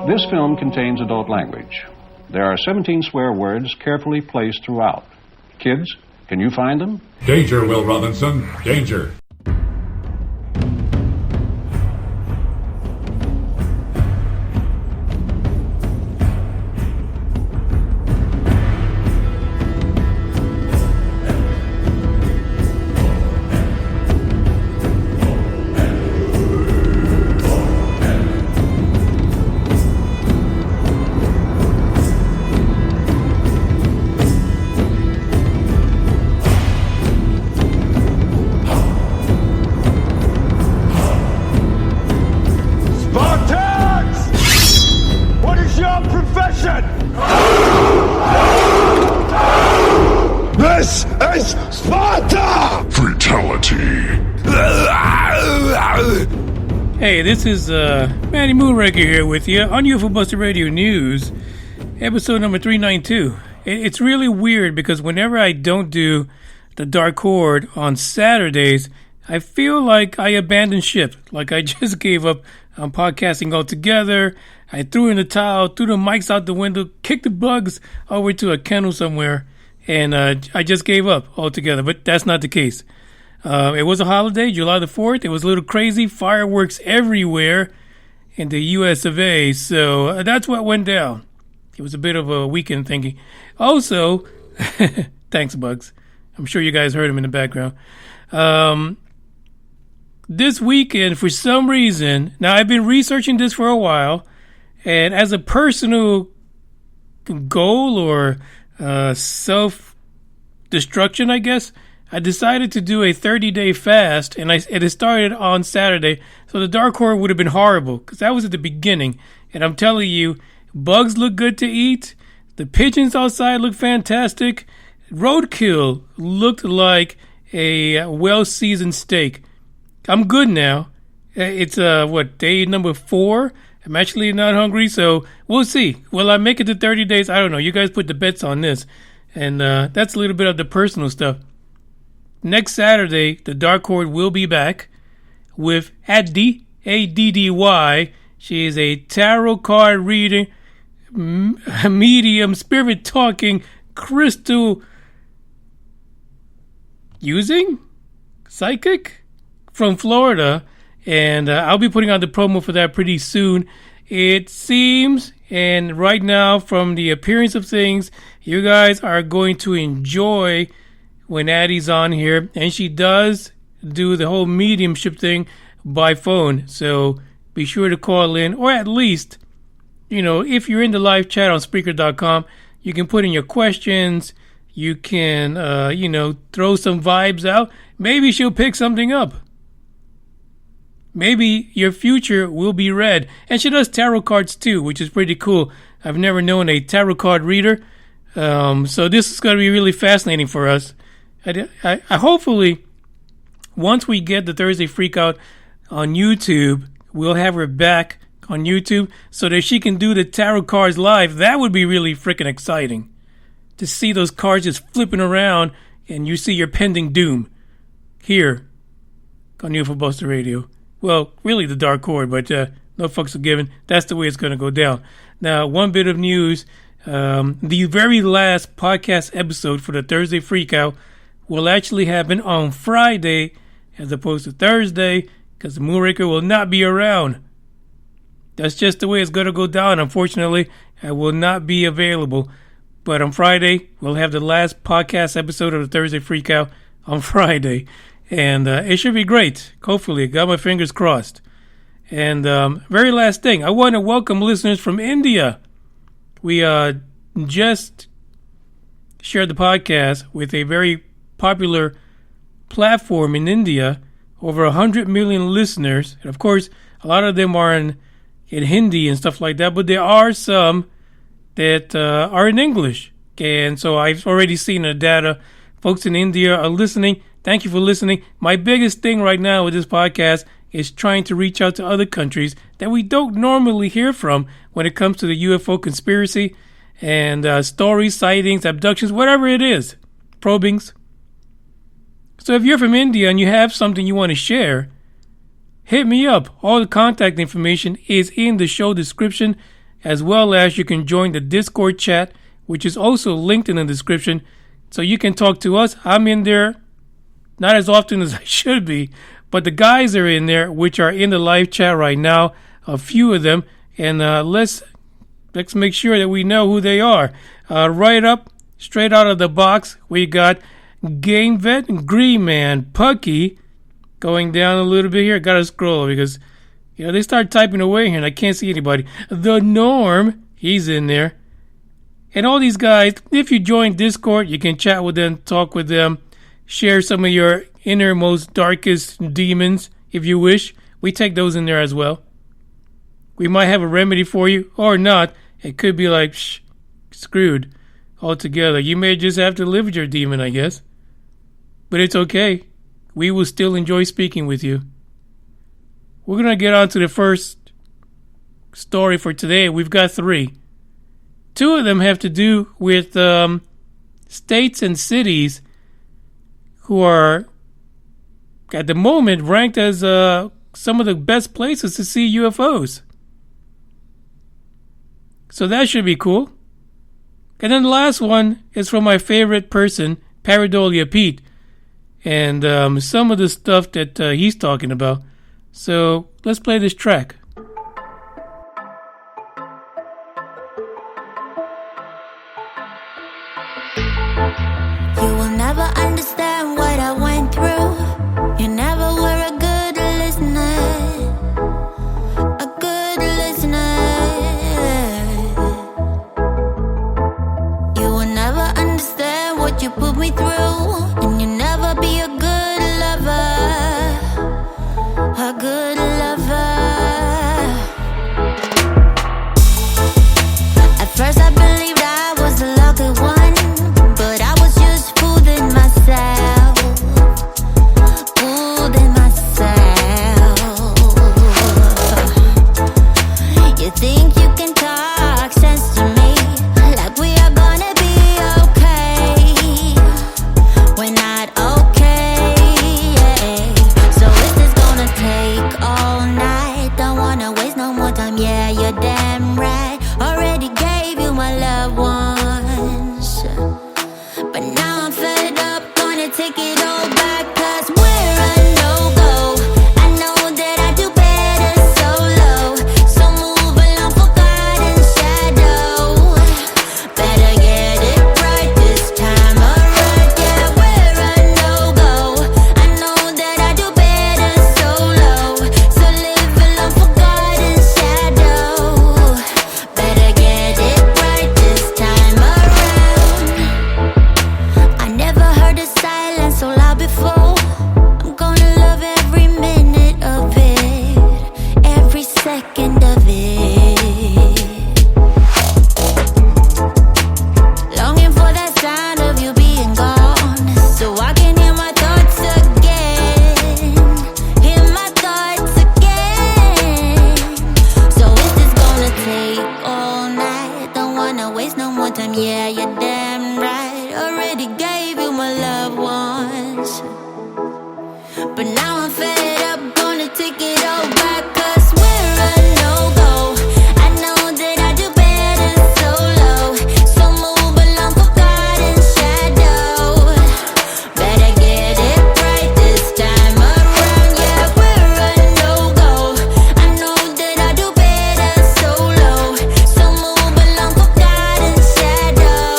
This film contains adult language. There are 17 swear words carefully placed throughout. Kids, can you find them? Danger, Will Robinson. Danger. This is Sparta! Fatality. Hey, this is Manny Moonraker here with you on UFO Buster Radio News, episode number 392. It's really weird because whenever I don't do the Dark Horde on Saturdays, I feel like I abandoned ship, like I just gave up on podcasting altogether. I threw in the towel, threw the mics out the window, kicked the bugs over to a kennel somewhere, and I just gave up altogether. But that's not the case. It was a holiday, July the 4th. It was a little crazy, fireworks everywhere in the U.S. of A. So that's what went down. It was a bit of a weekend thingy. Also, thanks, Bugs. I'm sure you guys heard him in the background. This weekend, for some reason, now I've been researching this for a while, and as a personal goal or self-destruction, I guess, I decided to do a 30-day fast, and it started on Saturday, so the Dark Horde would have been horrible, because that was at the beginning, and I'm telling you, bugs look good to eat, the pigeons outside look fantastic, roadkill looked like a well-seasoned steak. I'm good now. It's, day number 4? I'm actually not hungry, so we'll see. Will I make it to 30 days? I don't know. You guys put the bets on this. And that's a little bit of the personal stuff. Next Saturday, the Dark Horde will be back with Addy, A-D-D-Y. She is a tarot card reading, medium, spirit-talking, crystal using psychic from Florida. And I'll be putting out the promo for that pretty soon. It seems, and right now, from the appearance of things, you guys are going to enjoy when Addie's on here. And she does do the whole mediumship thing by phone. So be sure to call in, or at least, if you're in the live chat on Spreaker.com, you can put in your questions. You can, throw some vibes out. Maybe she'll pick something up. Maybe your future will be read. And she does tarot cards too, which is pretty cool. I've never known a tarot card reader. So this is going to be really fascinating for us. I hopefully, once we get the Thursday Freakout on YouTube, we'll have her back on YouTube so that she can do the tarot cards live. That would be really freaking exciting. To see those cards just flipping around and you see your pending doom here on UFO Buster Radio. Well, really the Dark Horde, but no fucks are given. That's the way it's going to go down. Now, one bit of news. The very last podcast episode for the Thursday Freakout will actually happen on Friday as opposed to Thursday because the Moonraker will not be around. That's just the way it's going to go down. Unfortunately, I will not be available. But on Friday, we'll have the last podcast episode of the Thursday Freakout on Friday. And it should be great. Hopefully. Got my fingers crossed. And very last thing. I want to welcome listeners from India. We just shared the podcast with a very popular platform in India. Over 100 million listeners. And of course, a lot of them are in Hindi and stuff like that. But there are some that are in English. And so I've already seen the data. Folks in India are listening. Thank you for listening. My biggest thing right now with this podcast is trying to reach out to other countries that we don't normally hear from when it comes to the UFO conspiracy and stories, sightings, abductions, whatever it is, probings. So if you're from India and you have something you want to share, hit me up. All the contact information is in the show description. as well as you can join the Discord chat, which is also linked in the description, so you can talk to us. I'm in there, not as often as I should be, but the guys are in there, which are in the live chat right now, a few of them, and let's make sure that we know who they are. Right up, straight out of the box, we got Game Vet, Green Man, Pucky, going down a little bit here. Gotta scroll because they start typing away here and I can't see anybody. The Norm, he's in there. And all these guys, if you join Discord, you can chat with them, talk with them, share some of your innermost, darkest demons, if you wish. We take those in there as well. We might have a remedy for you, or not. It could be like, screwed altogether. You may just have to live with your demon, I guess. But it's okay. We will still enjoy speaking with you. We're going to get on to the first story for today. We've got 3. 2 of them have to do with states and cities who are, at the moment, ranked as some of the best places to see UFOs. So that should be cool. And then the last one is from my favorite person, Paradolia Pete, and some of the stuff that he's talking about. So let's play this track. You will never understand what I went through. You never were a good listener. A good listener. You will never understand what you put me through. And you never be a good lover. A good lover. At first I believed I was the lucky one, but I was just fooling myself. Fooling myself. You think you can talk sense to me, like we are gonna be okay. We're not okay. So is this gonna take all night? Don't wanna waste no more time. Yeah, you're damn right. Already gave you my loved ones, but now I'm fed up. Gonna take it all back, 'cause we're a no-go. I know that I do better solo, so move along for God and shadow. Better get it right this time around. Yeah, we're a no-go. I know that I do better solo, so live along for God and shadow. Better get it right this time around. I never heard a silence so loud before. I'm gonna love every minute of it, every second of it. Longing for that sound of you being gone, so I can hear my thoughts again. Hear my thoughts again. So is this gonna take all night? Don't wanna waste no more time. Yeah, you're damn right. Already gave you my loved ones, but now I'm fed up. Gonna take it all back, 'cause we're a no-go. I know that I do better solo, so move along for God and shadow. Better get it right this time around. Yeah, we're a no-go. I know that I do better solo, so move along for God and shadow.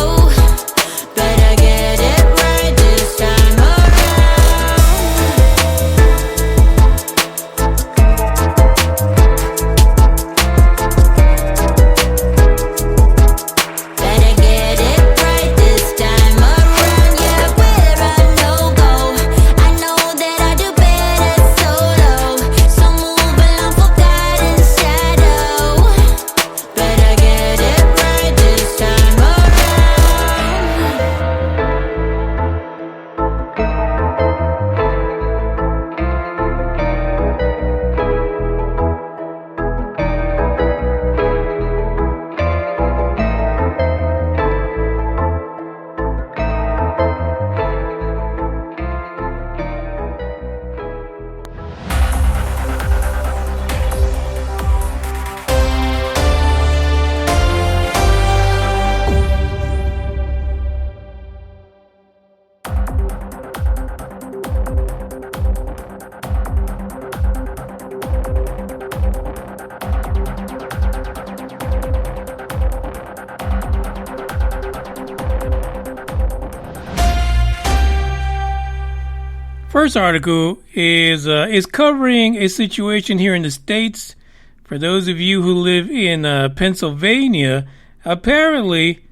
First article is covering a situation here in the States. For those of you who live in Pennsylvania, apparently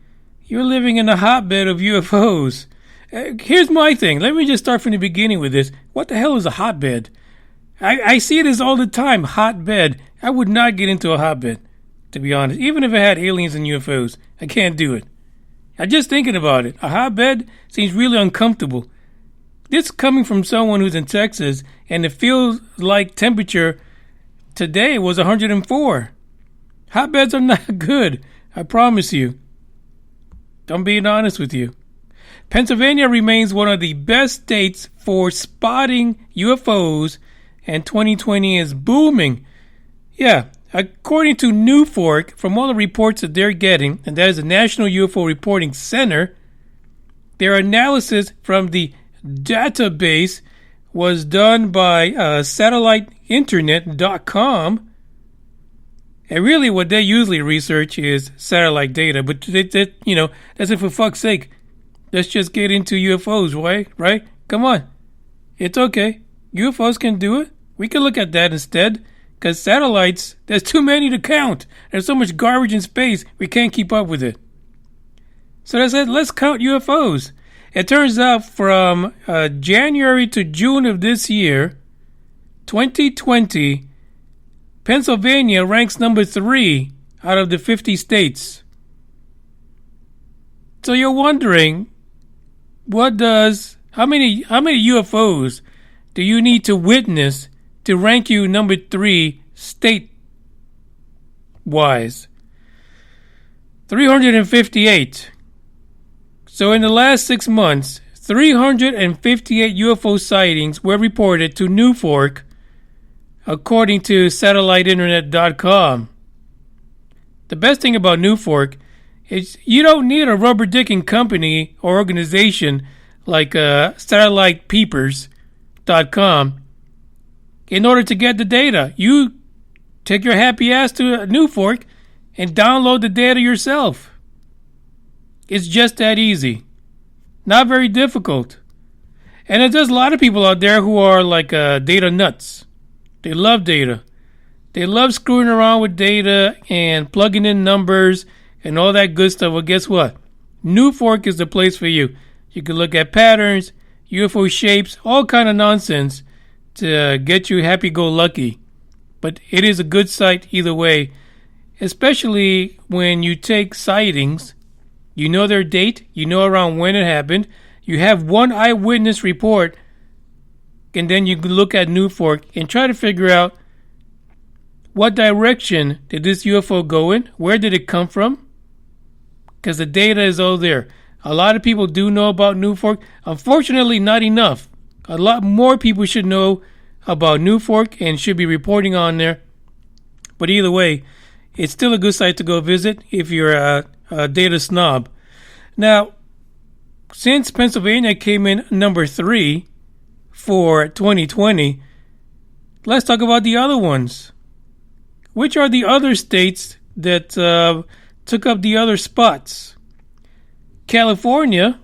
you're living in a hotbed of UFOs. Here's my thing. Let me just start from the beginning with this. What the hell is a hotbed? I see this all the time, hotbed. I would not get into a hotbed, to be honest. Even if it had aliens and UFOs, I can't do it. I'm just thinking about it. A hotbed seems really uncomfortable. This coming from someone who's in Texas, and it feels like temperature today was 104. Hotbeds are not good, I promise you. I'm being honest with you. Pennsylvania remains one of the best states for spotting UFOs, and 2020 is booming. Yeah, according to Newfork, from all the reports that they're getting, and that is the National UFO Reporting Center, their analysis from the database was done by satelliteinternet.com. And really what they usually research is satellite data. But, that's it for fuck's sake. Let's just get into UFOs, right? Come on. It's okay. UFOs can do it. We can look at that instead. Because satellites, there's too many to count. There's so much garbage in space, we can't keep up with it. So they said, let's count UFOs. It turns out from January to June of this year, 2020, Pennsylvania ranks number 3 out of the 50 states. So you're wondering, how many UFOs do you need to witness to rank you number 3 state-wise? 358. So in the last 6 months, 358 UFO sightings were reported to Newfork, according to satelliteinternet.com. The best thing about Newfork is you don't need a rubber-dicking company or organization like satellitepeepers.com in order to get the data. You take your happy ass to Newfork and download the data yourself. It's just that easy. Not very difficult. And there's a lot of people out there who are like data nuts. They love data. They love screwing around with data and plugging in numbers and all that good stuff. Well, guess what? Newfork is the place for you. You can look at patterns, UFO shapes, all kind of nonsense to get you happy-go-lucky. But it is a good site either way, especially when you take sightings. You know their date, you know around when it happened, you have one eyewitness report, and then you can look at Newfork and try to figure out what direction did this UFO go in, where did it come from, because the data is all there. A lot of people do know about Newfork. Unfortunately, not enough. A lot more people should know about Newfork and should be reporting on there. But either way, it's still a good site to go visit if you're a data snob. Now, since Pennsylvania came in number 3 for 2020, let's talk about the other ones. Which are the other states that took up the other spots? California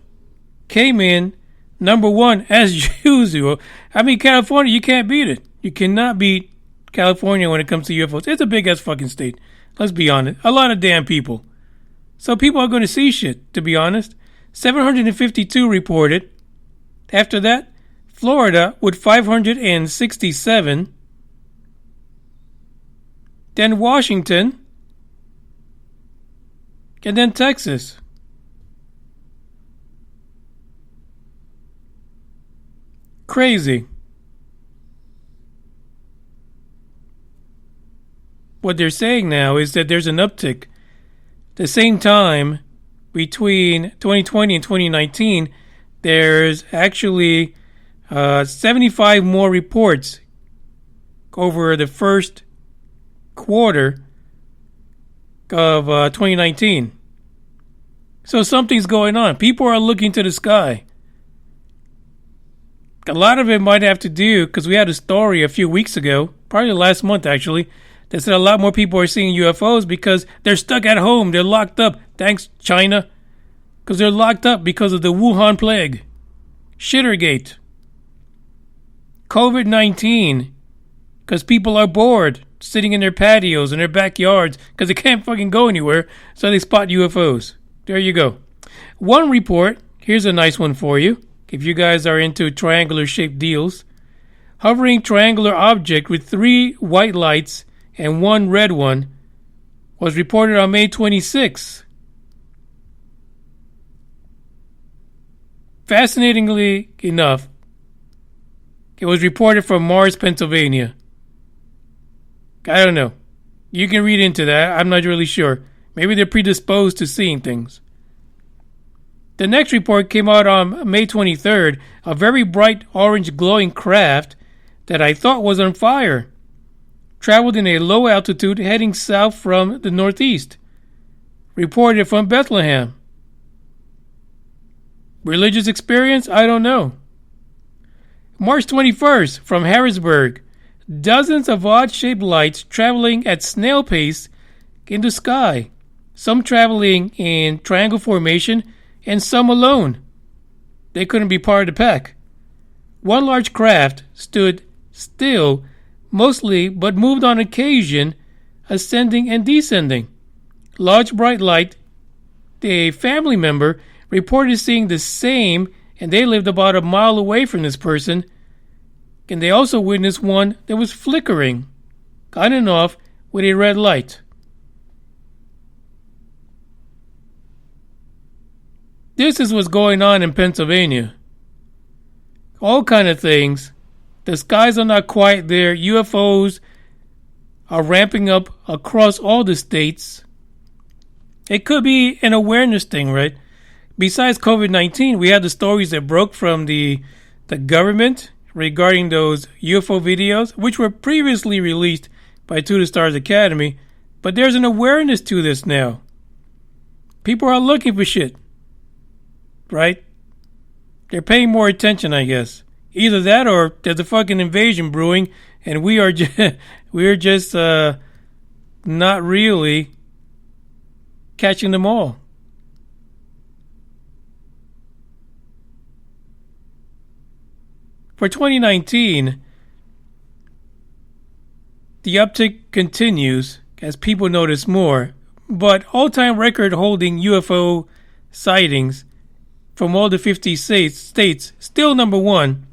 came in number 1 as usual. I mean, California, you can't beat it. You cannot beat California when it comes to UFOs. It's a big-ass fucking state. Let's be honest. A lot of damn people. So people are going to see shit, to be honest. 752 reported. After that, Florida with 567. Then Washington. And then Texas. Crazy. What they're saying now is that there's an uptick. The same time, between 2020 and 2019, there's actually 75 more reports over the first quarter of 2019. So something's going on. People are looking to the sky. A lot of it might have to do, because we had a story a few weeks ago, probably last month actually, that said a lot more people are seeing UFOs because they're stuck at home. They're locked up. Thanks, China. Because they're locked up because of the Wuhan plague. Shittergate. COVID-19, because people are bored sitting in their patios and their backyards because they can't fucking go anywhere, so they spot UFOs. There you go. One report, here's a nice one for you, if you guys are into triangular-shaped deals. Hovering triangular object with 3 white lights and 1 red one was reported on May 26. Fascinatingly enough, it was reported from Mars, Pennsylvania. I don't know. You can read into that. I'm not really sure. Maybe they're predisposed to seeing things. The next report came out on May 23rd. A very bright orange glowing craft that I thought was on fire traveled in a low altitude heading south from the northeast. Reported from Bethlehem. Religious experience? I don't know. March 21st, from Harrisburg. Dozens of odd-shaped lights traveling at snail pace in the sky. Some traveling in triangle formation and some alone. They couldn't be part of the pack. One large craft stood still, mostly, but moved on occasion, ascending and descending. Large bright light. A family member reported seeing the same, and they lived about a mile away from this person. And they also witnessed one that was flickering, on and off, with a red light. This is what's going on in Pennsylvania. All kind of things. The skies are not quiet there. UFOs are ramping up across all the states. It could be an awareness thing, right? Besides COVID-19, we had the stories that broke from the government regarding those UFO videos, which were previously released by To The Stars Academy. But there's an awareness to this now. People are looking for shit. Right? They're paying more attention, I guess. Either that or there's a fucking invasion brewing and we're just not really catching them all. For 2019, the uptick continues as people notice more, but all-time record-holding UFO sightings from all the 50 states, still number one.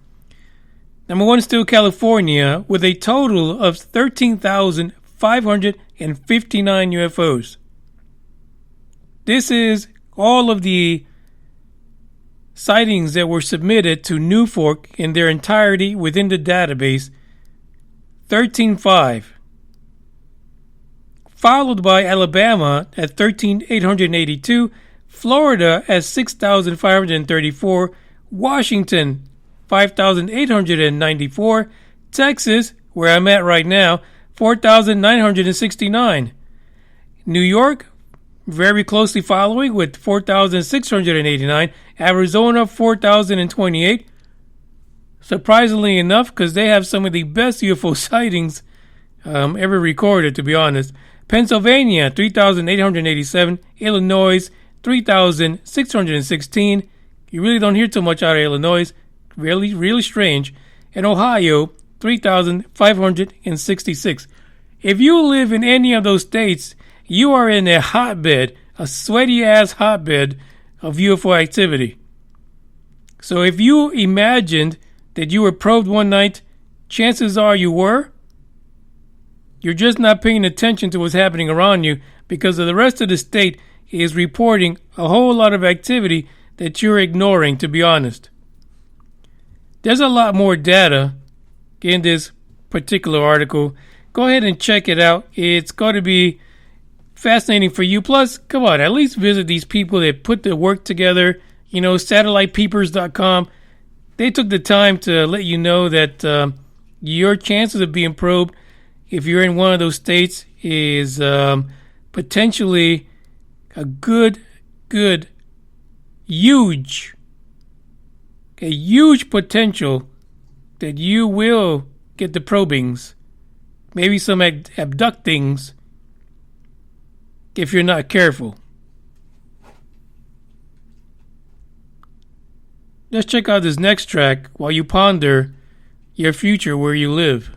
Number one is still California, with a total of 13,559 UFOs. This is all of the sightings that were submitted to Newfork in their entirety within the database, 13,500. Followed by Alabama at 13,882, Florida at 6,534, Washington 5,894, Texas, where I'm at right now, 4,969. New York, very closely following with 4,689. Arizona, 4,028. Surprisingly enough, because they have some of the best UFO sightings ever recorded, to be honest. Pennsylvania, 3,887. Illinois, 3,616. You really don't hear too much out of Illinois. Really, really strange. And Ohio, 3,566. If you live in any of those states, you are in a hotbed, a sweaty-ass hotbed of UFO activity. So if you imagined that you were probed one night, chances are you were. You're just not paying attention to what's happening around you because of the rest of the state is reporting a whole lot of activity that you're ignoring, to be honest. There's a lot more data in this particular article. Go ahead and check it out. It's going to be fascinating for you. Plus, come on, at least visit these people that put the work together. You know, satellitepeepers.com. They took the time to let you know that your chances of being probed, if you're in one of those states, is potentially a huge potential that you will get the probings, maybe some abductings, if you're not careful. Let's check out this next track while you ponder your future where you live.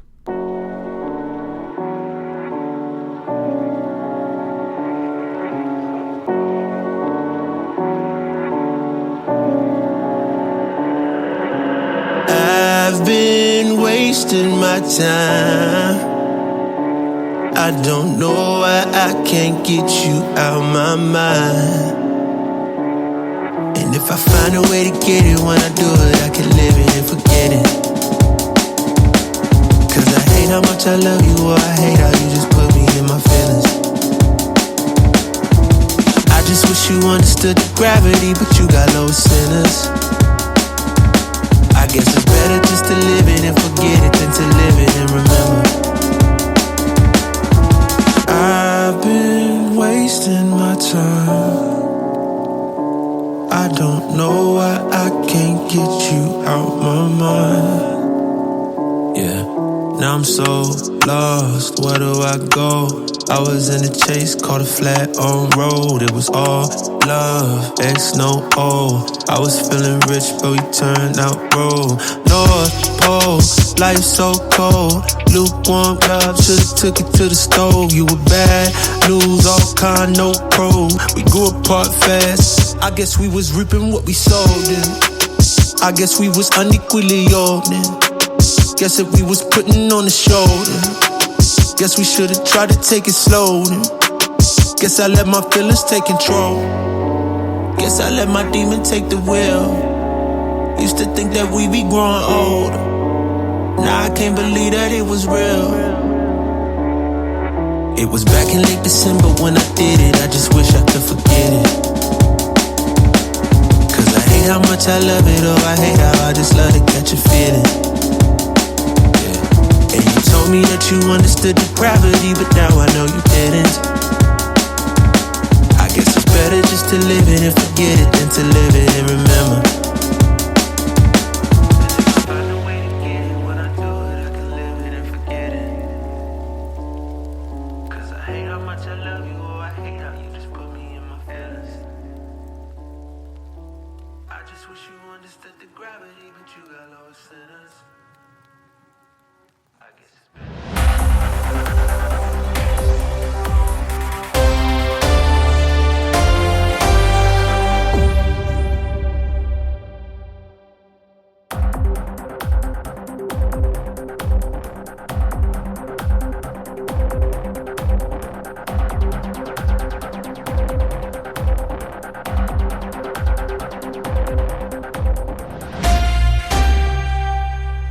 I've been wasting my time. I don't know why I can't get you out my mind. And if I find a way to get it, when I do it, I can live it and forget it. Cause I hate how much I love you, or I hate how you just put me in my feelings. I just wish you understood the gravity, but you got low sinners. I guess it's better just to live it and forget it than to live it and remember. I've been wasting my time. I don't know why I can't get you out my mind. Yeah, now I'm so lost, where do I go? I was in the chase, caught a flat on road. It was all love, X no O. I was feeling rich, but we turned out broke. North Pole, life so cold. Lukewarm love, should've took it to the stove. You were bad news, all kind, no pro. We grew apart fast. I guess we was reaping what we sowed in. I guess we was unequally yoked in. Guess if we was putting on the shoulder, guess we should've tried to take it slow then. Guess I let my feelings take control. Guess I let my demon take the wheel. Used to think that we be growing old. Now I can't believe that it was real. It was back in late December when I did it. I just wish I could forget it. Cause I hate how much I love it, or I hate how I just love to catch a feeling. And you told me that you understood the gravity, but now I know you didn't. I guess it's better just to live it and forget it than to live it and remember.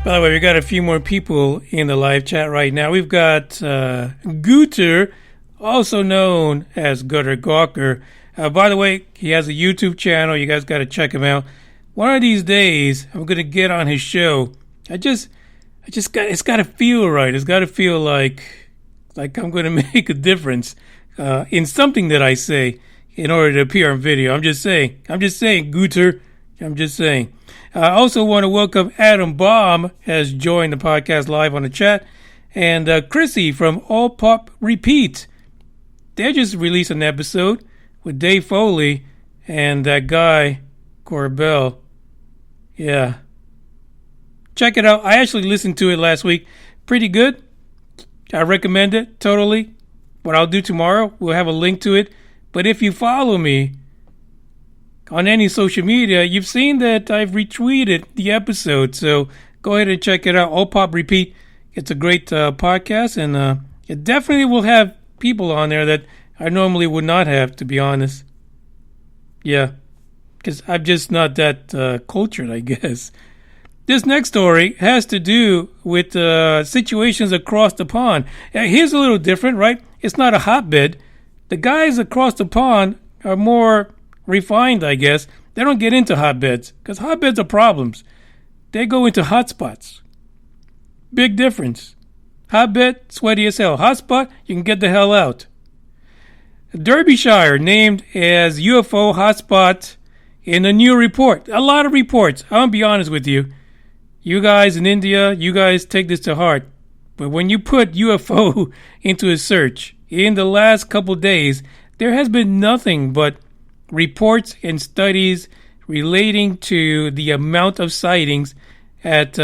By the way, we got a few more people in the live chat right now. We've got Gooter, also known as Gutter Gawker. By the way, he has a YouTube channel. You guys got to check him out. One of these days, I'm going to get on his show. It's got to feel right. It's got to feel like I'm going to make a difference in something that I say in order to appear on video. I'm just saying, Gooter. I'm just saying. I also want to welcome Adam Baum has joined the podcast live on the chat, and Chrissy from All Pop Repeat. They just released an episode with Dave Foley and that guy Corbell. Yeah, check it out. I actually listened to it last week. Pretty good. I recommend it totally. What I'll do tomorrow, we'll have a link to it. But if you follow me on any social media, you've seen that I've retweeted the episode. So go ahead and check it out. All Pop Repeat. It's a great podcast, and it definitely will have people on there that I normally would not have, to be honest. Yeah, because I'm just not that cultured, I guess. This next story has to do with situations across the pond. Here's a little different, right? It's not a hotbed. The guys across the pond are more refined, I guess. They don't get into hotbeds because hotbeds are problems. They go into hotspots. Big difference. Hotbed, sweaty as hell. Hotspot, you can get the hell out. Derbyshire named as UFO hotspot in a new report. A lot of reports. I'm going to be honest with you. You guys in India, you guys take this to heart. But when you put UFO into a search, in the last couple days, there has been nothing but reports and studies relating to the amount of sightings at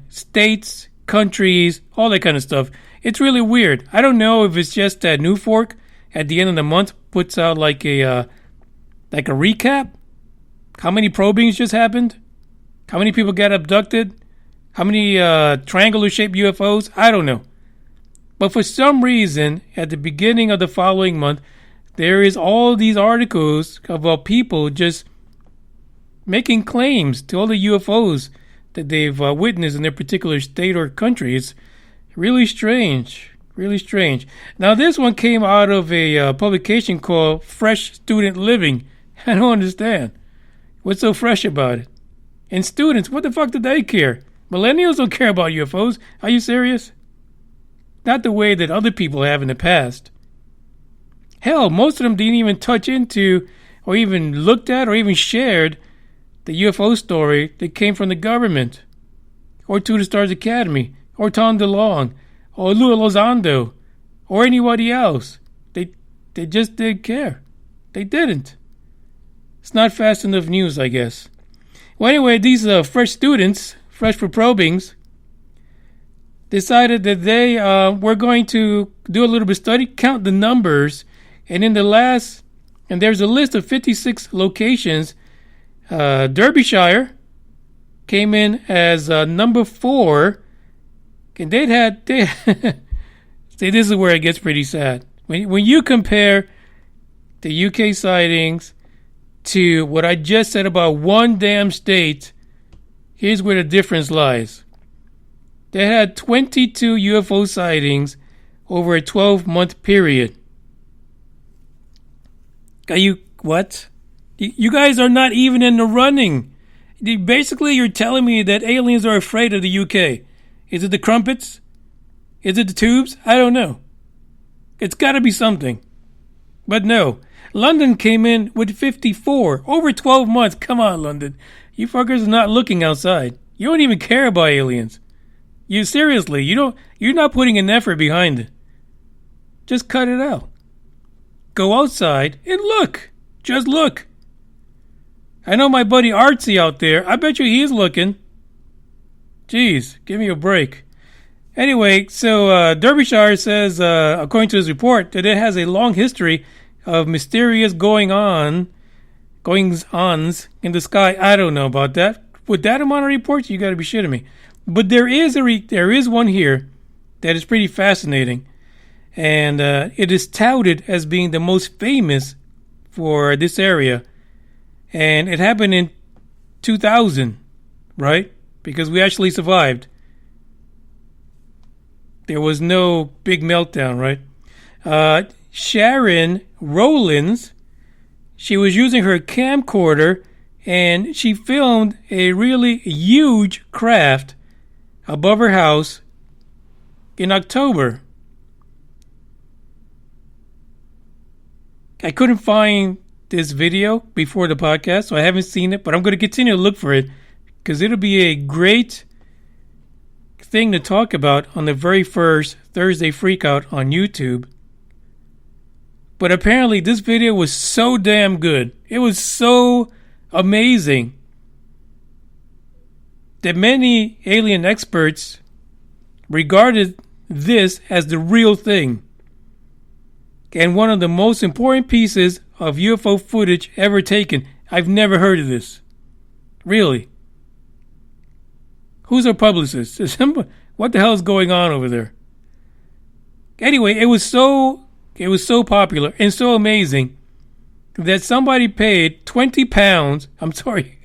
states, countries, all that kind of stuff. It's really weird. I don't know if it's just that New Fork at the end of the month puts out like a recap. How many probings just happened? How many people got abducted? How many triangular-shaped UFOs? I don't know. But for some reason, at the beginning of the following month, there is all these articles about people just making claims to all the UFOs that they've witnessed in their particular state or country. It's really strange. Really strange. Now, this one came out of a publication called Fresh Student Living. I don't understand. What's so fresh about it? And students, what the fuck do they care? Millennials don't care about UFOs. Are you serious? Not the way that other people have in the past. Hell, most of them didn't even touch into or even looked at or even shared the UFO story that came from the government, or To the Stars Academy, or Tom DeLonge, or Lou Elizondo, or anybody else. They just didn't care. They didn't. It's not fast enough news, I guess. Well, anyway, these fresh students, fresh for probings, decided that they were going to do a little bit of study, count the numbers, and there's a list of 56 locations. Derbyshire came in as number 4, and see, this is where it gets pretty sad. When you compare the UK sightings to what I just said about one damn state, here's where the difference lies. They had 22 UFO sightings over a 12-month period. What? You guys are not even in the running. Basically, you're telling me that aliens are afraid of the UK. Is it the crumpets? Is it the tubes? I don't know. It's got to be something. But no. London came in with 54 over 12 months. Come on, London. You fuckers are not looking outside. You don't even care about aliens. You seriously, you're not putting an effort behind it. Just cut it out. Go outside and look. Just look. I know my buddy Artsy out there. I bet you he's looking. Jeez, give me a break. Anyway, so Derbyshire says, according to his report, that it has a long history of mysterious goings-ons in the sky. I don't know about that. With that amount of reports, you got to be shitting me. But there is one here that is pretty fascinating, and it is touted as being the most famous for this area. And it happened in 2000, right? Because we actually survived. There was no big meltdown, right? Sharon Rowlands, she was using her camcorder and she filmed a really huge craft above her house in October. I couldn't find this video before the podcast, so I haven't seen it, but I'm going to continue to look for it because it'll be a great thing to talk about on the very first Thursday Freakout on YouTube. But apparently this video was so damn good. It was so amazing that many alien experts regarded this as the real thing and one of the most important pieces of UFO footage ever taken. I've never heard of this. Really. Who's our publicist? What the hell is going on over there? Anyway, it was so popular and so amazing that somebody paid £20. I'm sorry,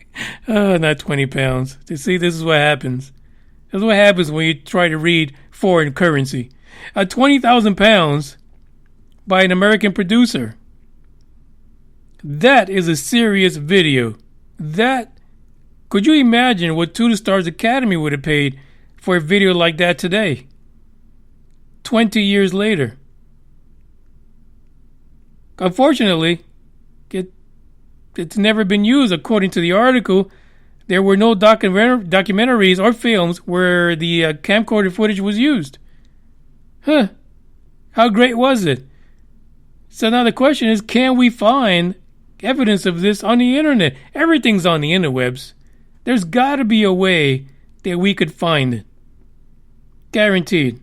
not 20 pounds. You see, this is what happens. This is what happens when you try to read foreign currency. 20,000 pounds by an American producer. That is a serious video. Could you imagine what To the Stars Academy would have paid for a video like that today? 20 years later. Unfortunately, it's never been used. According to the article, there were no documentaries or films where the camcorder footage was used. Huh. How great was it? So now the question is, can we find evidence of this on the internet? Everything's on the interwebs. There's got to be a way that we could find it. Guaranteed.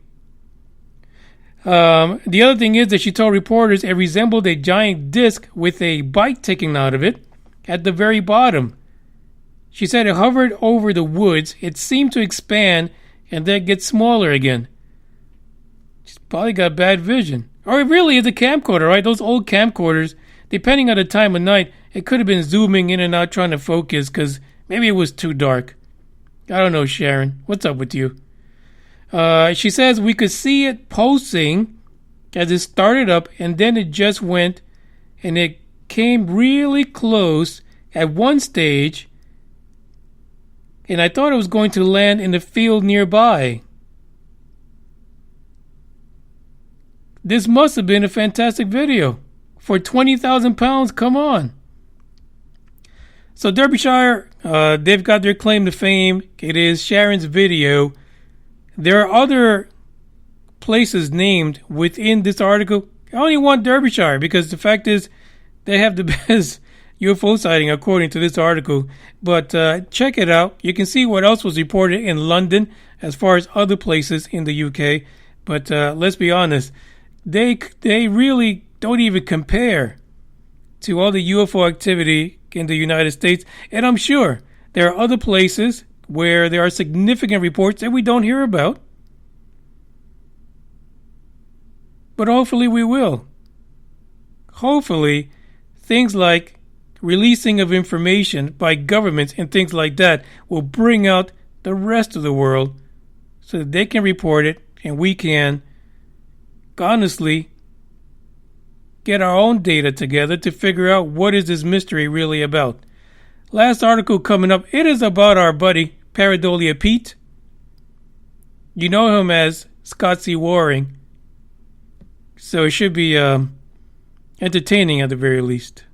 The other thing is that she told reporters it resembled a giant disc with a bite taken out of it at the very bottom. She said it hovered over the woods. It seemed to expand and then get smaller again. She's probably got bad vision. Or it really is a camcorder, right? Those old camcorders, depending on the time of night, it could have been zooming in and out trying to focus because maybe it was too dark. I don't know, Sharon. What's up with you? She says we could see it pulsing as it started up, and then it just went, and it came really close at one stage, and I thought it was going to land in the field nearby. This must have been a fantastic video. For 20,000 pounds, come on. So Derbyshire, they've got their claim to fame. It is Sharon's video. There are other places named within this article. I only want Derbyshire because the fact is they have the best UFO sighting according to this article. But check it out. You can see what else was reported in London as far as other places in the UK. But let's be honest, they really don't even compare to all the UFO activity in the United States. And I'm sure there are other places where there are significant reports that we don't hear about. But hopefully we will. Hopefully, things like releasing of information by governments and things like that will bring out the rest of the world so that they can report it and we can honestly get our own data together to figure out what is this mystery really about. Last article coming up, it is about our buddy Paradolia Pete. You know him as Scott C. Waring, so it should be entertaining at the very least.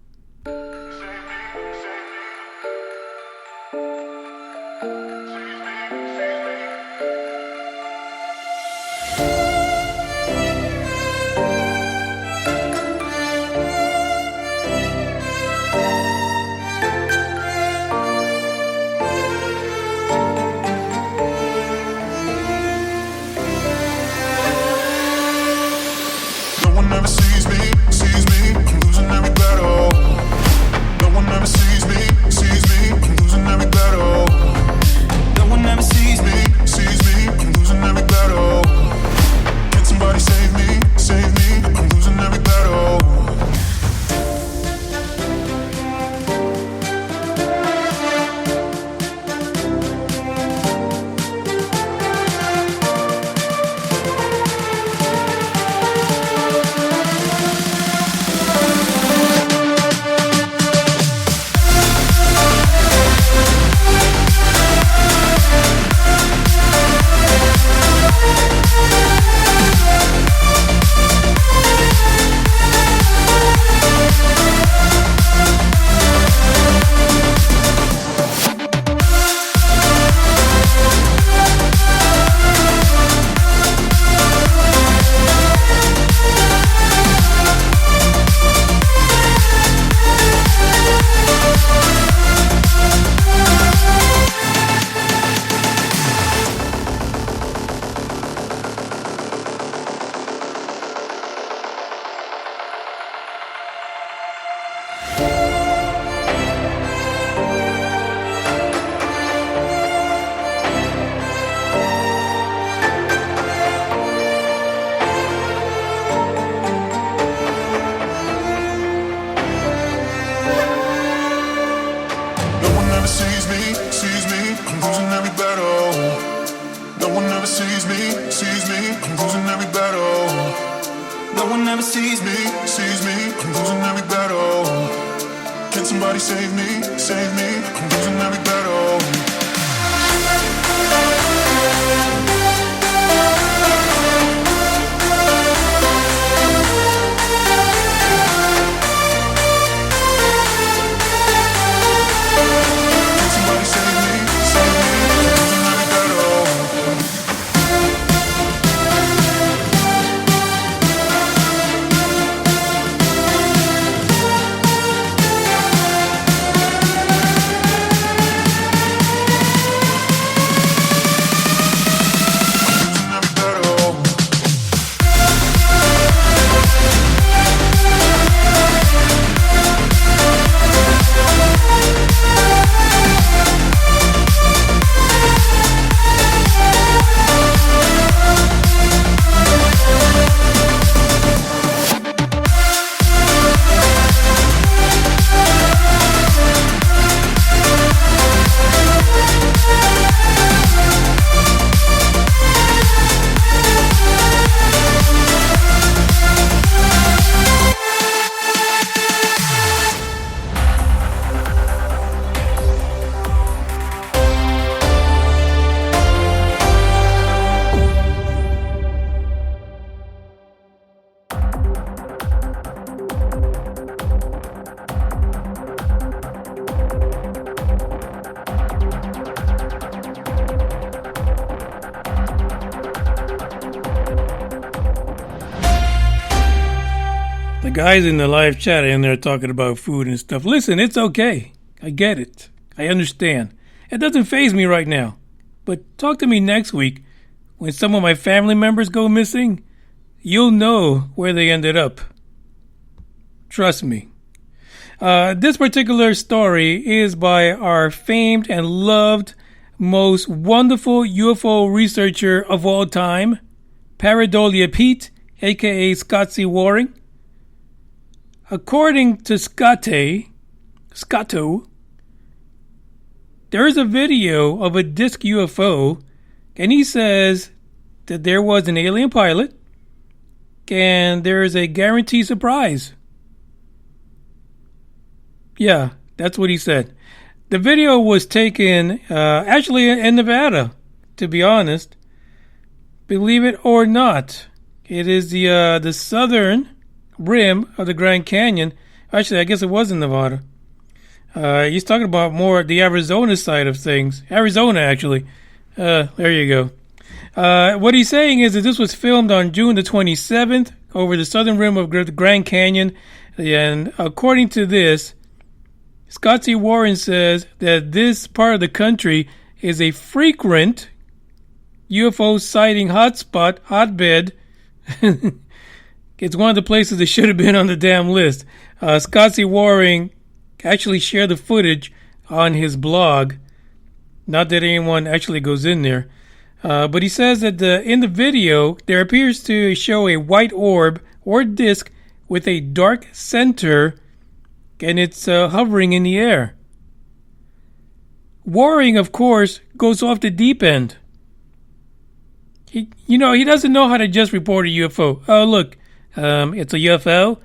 guys in the live chat in there talking about food and stuff. Listen, it's okay. I get it. I understand. It doesn't faze me right now. But talk to me next week when some of my family members go missing. You'll know where they ended up. Trust me. This particular story is by our famed and loved, most wonderful UFO researcher of all time, Pareidolia Pete, a.k.a. Scott C. Waring. According to Scotto, there is a video of a disc UFO, and he says that there was an alien pilot, and there is a guaranteed surprise. Yeah, that's what he said. The video was taken actually in Nevada, to be honest. Believe it or not, it is the southern rim of the Grand Canyon. Actually, I guess it was in Nevada. He's talking about more the Arizona side of things. Arizona, actually. There you go. What he's saying is that this was filmed on June the 27th over the southern rim of the Grand Canyon. And according to this, Scott C. Warren says that this part of the country is a frequent UFO sighting hotbed. It's one of the places that should have been on the damn list. Scott C. Waring actually shared the footage on his blog. Not that anyone actually goes in there. But he says that in the video, there appears to show a white orb or disc with a dark center, and it's hovering in the air. Waring, of course, goes off the deep end. He doesn't know how to just report a UFO. Oh, look. It's a UFO.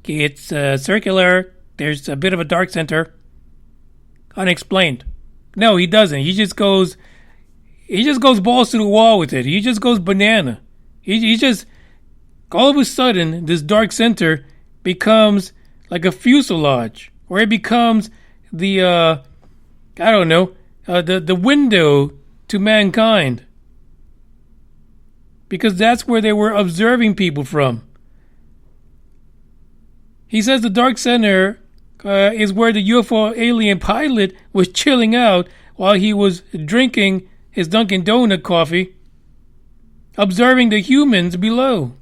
It's circular. There's a bit of a dark center. Unexplained. No, he doesn't. He just goes balls to the wall with it. He just goes banana. He just, all of a sudden, this dark center becomes like a fuselage, or it becomes the, the window to mankind. Because that's where they were observing people from. He says the dark center is where the UFO alien pilot was chilling out while he was drinking his Dunkin' Donut coffee, observing the humans below.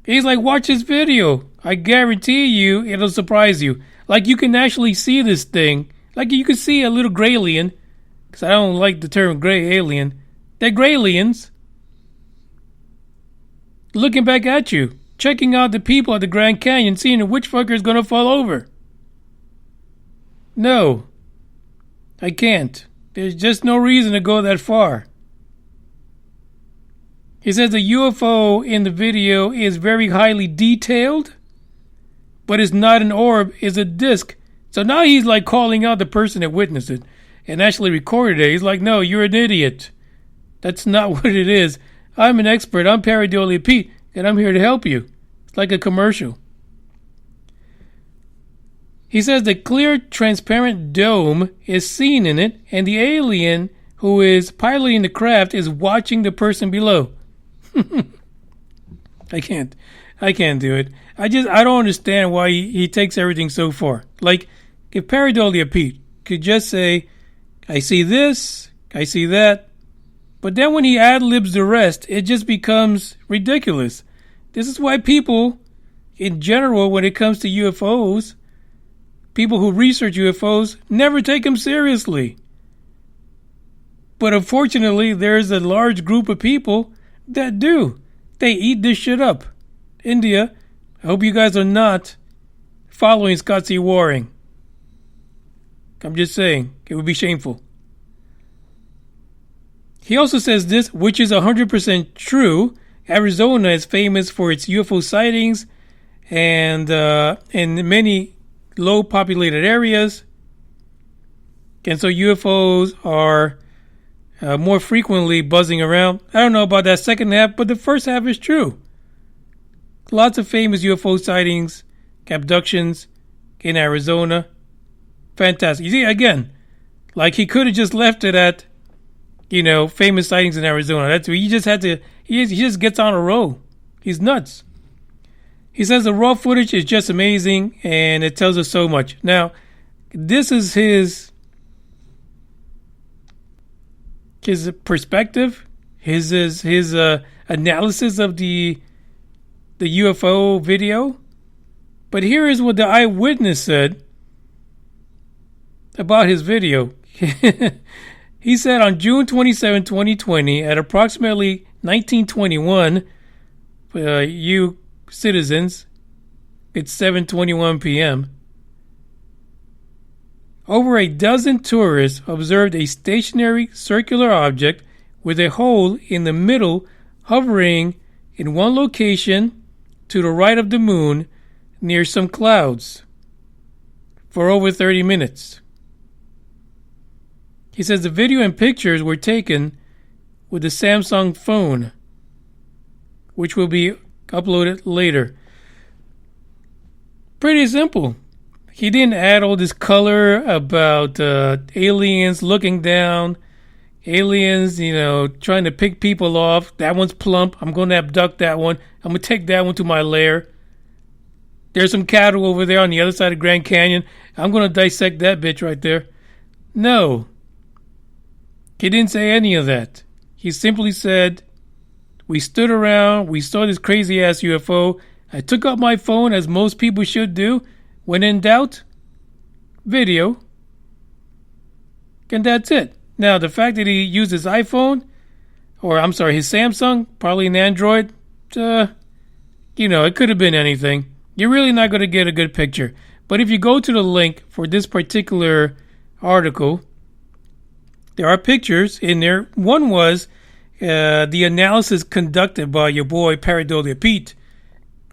He's like, watch this video. I guarantee you it'll surprise you. Like, you can actually see this thing. Like, you can see a little gray alien. Because I don't like the term gray alien. They're gray aliens. Looking back at you. Checking out the people at the Grand Canyon, seeing which fucker is going to fall over. No. I can't. There's just no reason to go that far. He says the UFO in the video is very highly detailed, but it's not an orb, it's a disc. So now he's like calling out the person that witnessed it and actually recorded it. He's like, no, you're an idiot. That's not what it is. I'm an expert. I'm Pareidolia Pete, and I'm here to help you. It's like a commercial. He says the clear, transparent dome is seen in it, and the alien who is piloting the craft is watching the person below. I can't do it. I don't understand why he takes everything so far. Like, if Pareidolia Pete could just say, I see this, I see that, but then when he ad-libs the rest, it just becomes ridiculous. This is why people, in general, when it comes to UFOs, people who research UFOs never take them seriously. But unfortunately, there's a large group of people that do. They eat this shit up. India, I hope you guys are not following Scott C. Waring. I'm just saying, it would be shameful. He also says this, which is 100% true. Arizona is famous for its UFO sightings and in many low-populated areas. And so UFOs are more frequently buzzing around. I don't know about that second half, but the first half is true. Lots of famous UFO sightings, abductions in Arizona. Fantastic. You see, again, like he could have just left it at, famous sightings in Arizona. That's where he just had to, he just gets on a roll. He's nuts. He says the raw footage is just amazing and it tells us so much. Now, this is his perspective, his analysis of the UFO video. But here is what the eyewitness said about his video. He said on June 27, 2020, at approximately 1921, you citizens, it's 7:21 p.m., over a dozen tourists observed a stationary circular object with a hole in the middle hovering in one location to the right of the moon near some clouds for over 30 minutes. He says the video and pictures were taken with the Samsung phone, which will be uploaded later. Pretty simple. He didn't add all this color about aliens looking down, aliens, trying to pick people off. That one's plump. I'm going to abduct that one. I'm going to take that one to my lair. There's some cattle over there on the other side of Grand Canyon. I'm going to dissect that bitch right there. No. He didn't say any of that. He simply said, we stood around, we saw this crazy-ass UFO. I took out my phone, as most people should do. When in doubt, video. And that's it. Now, the fact that he used his iPhone, his Samsung, probably an Android, it could have been anything. You're really not going to get a good picture. But if you go to the link for this particular article, there are pictures in there. One was the analysis conducted by your boy Paradolia Pete.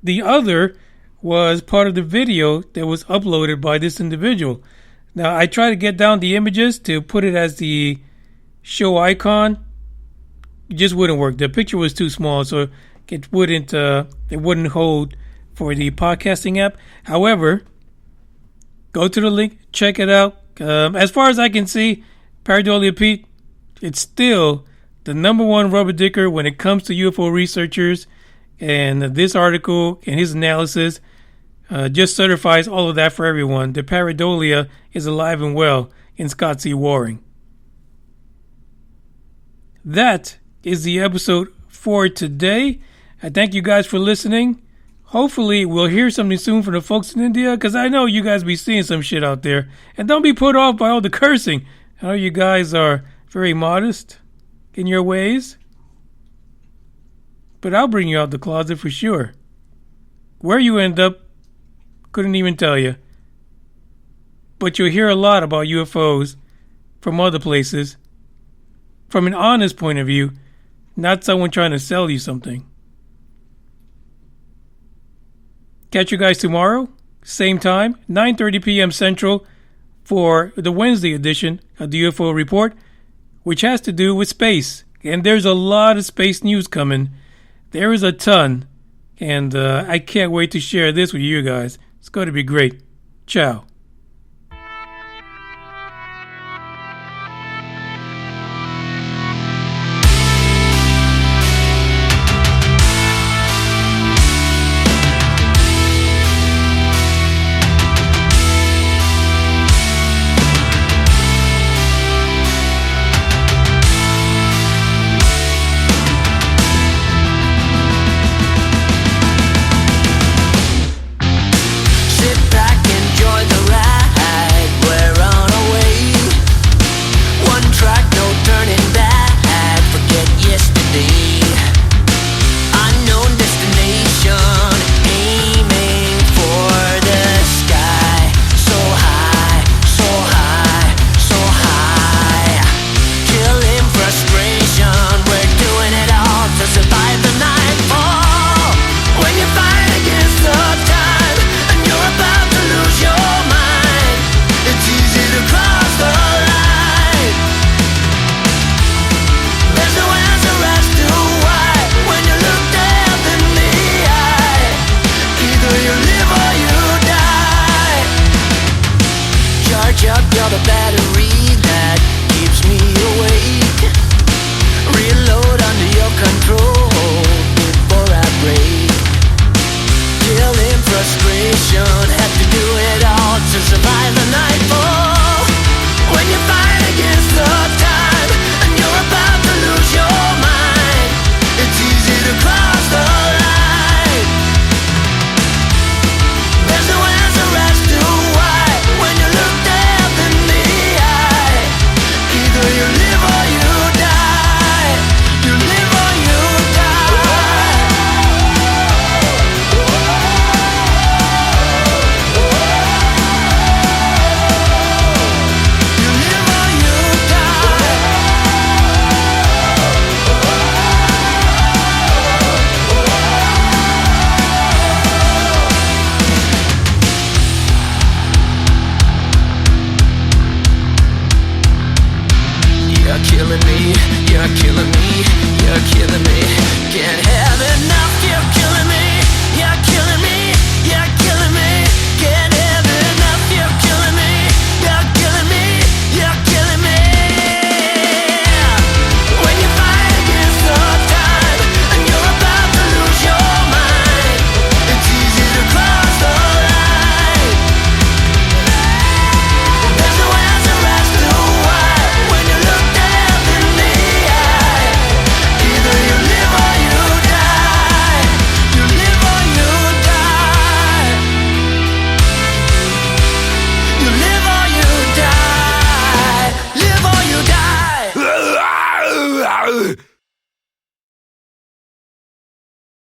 The other was part of the video that was uploaded by this individual. Now, I tried to get down the images to put it as the show icon. It just wouldn't work. The picture was too small, so it wouldn't hold for the podcasting app. However, go to the link, check it out. As far as I can see, Paradolia Pete, it's still the number one rubber dicker when it comes to UFO researchers. And this article and his analysis just certifies all of that for everyone. The Paradolia is alive and well in Scott C. Waring. That is the episode for today. I thank you guys for listening. Hopefully we'll hear something soon from the folks in India, because I know you guys be seeing some shit out there. And don't be put off by all the cursing. I know you guys are very modest in your ways. But I'll bring you out the closet for sure. Where you end up, couldn't even tell you. But you'll hear a lot about UFOs from other places, from an honest point of view, not someone trying to sell you something. Catch you guys tomorrow, same time, 9:30 p.m. Central, for the Wednesday edition of the UFO Report, which has to do with space. And there's a lot of space news coming. There is a ton. And I can't wait to share this with you guys. It's going to be great. Ciao.